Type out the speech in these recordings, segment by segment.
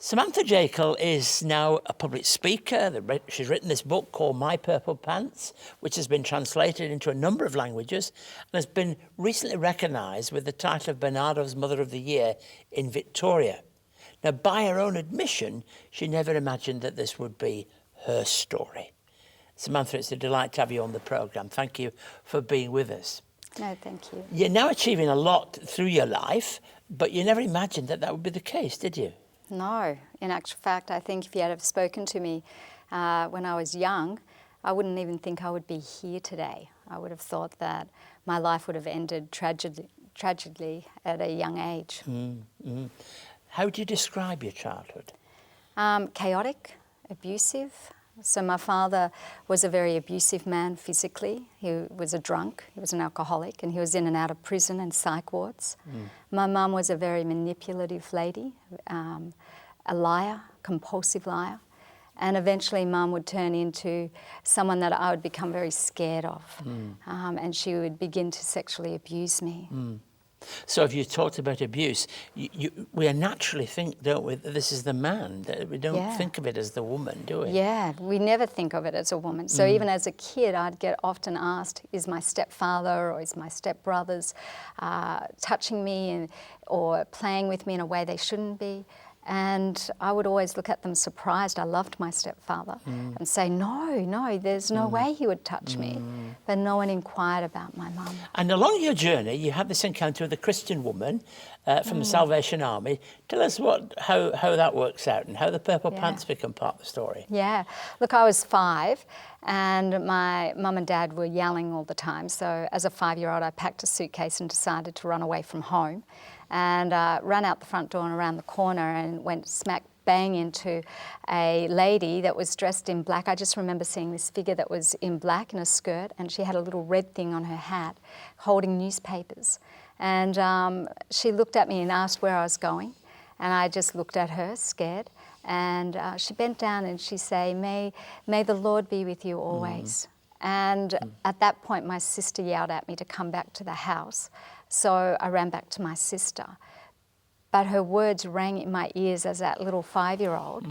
Samantha Jackel is now a public speaker. She's written this book called My Purple Pants, which has been translated into a number of languages and has been recently recognised with the title of Bernardo's Mother of the Year in Victoria. Now, by her own admission, she never imagined that this would be her story. Samantha, it's a delight to have you on the programme. Thank you for being with us. No, thank you. You're now achieving a lot through your life, but you never imagined that would be the case, did you? No. In actual fact, I think if you had have spoken to me when I was young, I wouldn't even think I would be here today. I would have thought that my life would have ended tragically at a young age. Mm-hmm. How do you describe your childhood? Chaotic, abusive. So my father was a very abusive man physically. He was a drunk, he was an alcoholic, and he was in and out of prison and psych wards. My mum was a very manipulative lady, a liar, compulsive liar. And eventually mum would turn into someone that I would become very scared of. And she would begin to sexually abuse me. So if you talked about abuse, we naturally think, don't we, that this is the man. We don't think of it as the woman, do we? Yeah, we never think of it as a woman. So even as a kid, I'd get often asked, is my stepfather or is my stepbrothers touching me or playing with me in a way they shouldn't be? And I would always look at them surprised. I loved my stepfather and say, no, there's no way he would touch me. But no one inquired about my mum. And along your journey, you had this encounter with a Christian woman from the Salvation Army. Tell us how that works out and how the Purple Pants become part of the story. Yeah. Look, I was 5 and my mum and dad were yelling all the time. So as a 5-year-old, I packed a suitcase and decided to run away from home. And ran out the front door and around the corner and went smack bang into a lady that was dressed in black. I just remember seeing this figure that was in black in a skirt, and she had a little red thing on her hat holding newspapers. And she looked at me and asked where I was going, and I just looked at her scared. And she bent down and she said, may the Lord be with you always. And at that point my sister yelled at me to come back to the house. So I ran back to my sister. But her words rang in my ears as that little 5-year-old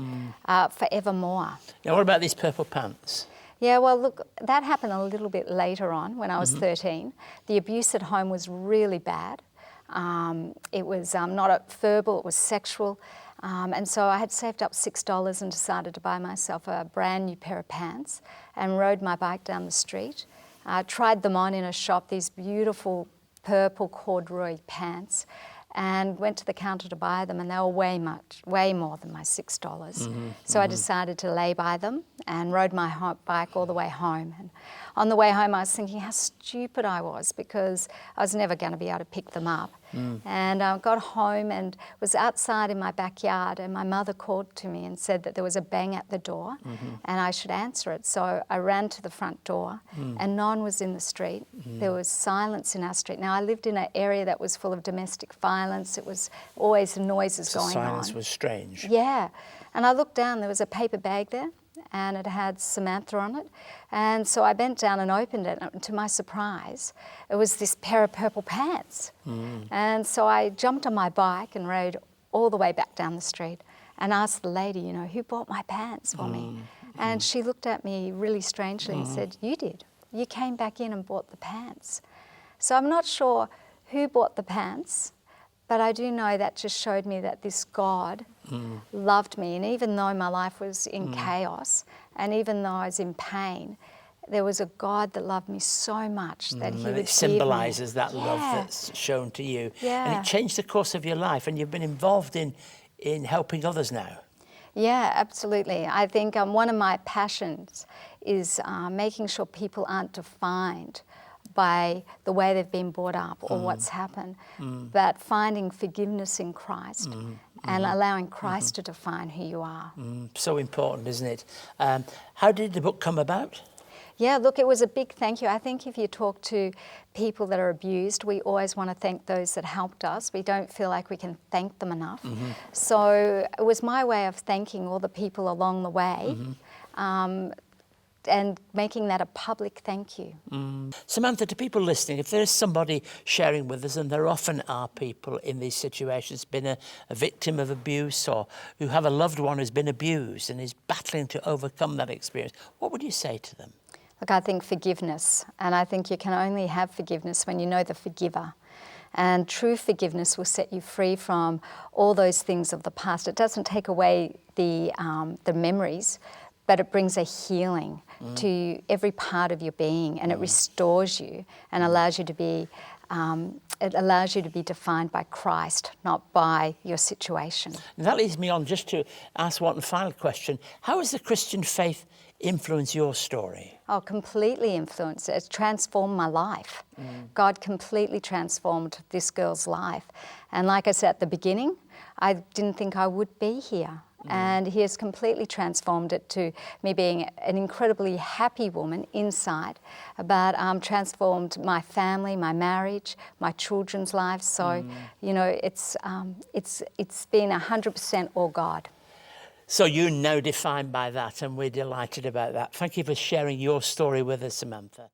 forevermore. Now, what about these purple pants? Yeah, well, look, that happened a little bit later on when I was 13. The abuse at home was really bad. It was not verbal, it was sexual. And so I had saved up $6 and decided to buy myself a brand new pair of pants and rode my bike down the street. I tried them on in a shop, these beautiful purple corduroy pants, and went to the counter to buy them, and they were way more than my $6. So I decided to lay by them and rode my bike all the way home. And on the way home I was thinking how stupid I was because I was never going to be able to pick them up. And I got home and was outside in my backyard, and my mother called to me and said that there was a bang at the door and I should answer it. So I ran to the front door and no one was in the street. There was silence in our street. Now I lived in an area that was full of domestic violence. It was always noises going on. Silence was strange. Yeah. And I looked down, there was a paper bag there and it had Samantha on it. And so I bent down and opened it, and to my surprise, it was this pair of purple pants. And so I jumped on my bike and rode all the way back down the street and asked the lady, who bought my pants for me? And she looked at me really strangely and said, you did. You came back in and bought the pants. So I'm not sure who bought the pants, but I do know that just showed me that this God loved me. And even though my life was in chaos, and even though I was in pain, there was a God that loved me so much that he would it symbolises me. that love that's shown to you. Yeah. And it changed the course of your life, and you've been involved in helping others now. Yeah, absolutely. I think one of my passions is making sure people aren't defined by the way they've been brought up or what's happened, but finding forgiveness in Christ and allowing Christ to define who you are. So important, isn't it? How did the book come about? Yeah, look, it was a big thank you. I think if you talk to people that are abused, we always want to thank those that helped us. We don't feel like we can thank them enough. So it was my way of thanking all the people along the way and making that a public thank you. Samantha, to people listening, if there is somebody sharing with us, and there often are people in these situations, been a victim of abuse or who have a loved one who's been abused and is battling to overcome that experience, what would you say to them? Look, I think forgiveness, and I think you can only have forgiveness when you know the forgiver. And true forgiveness will set you free from all those things of the past. It doesn't take away the memories, but it brings a healing to every part of your being, and it restores you and allows you to be defined by Christ, not by your situation. And that leads me on just to ask one final question. How has the Christian faith influenced your story? Oh, completely influenced it. It's transformed my life. God completely transformed this girl's life. And like I said at the beginning, I didn't think I would be here. And He has completely transformed it to me being an incredibly happy woman inside, but transformed my family, my marriage, my children's lives. So, you know, it's been 100% all God. So you're now defined by that, and we're delighted about that. Thank you for sharing your story with us, Samantha.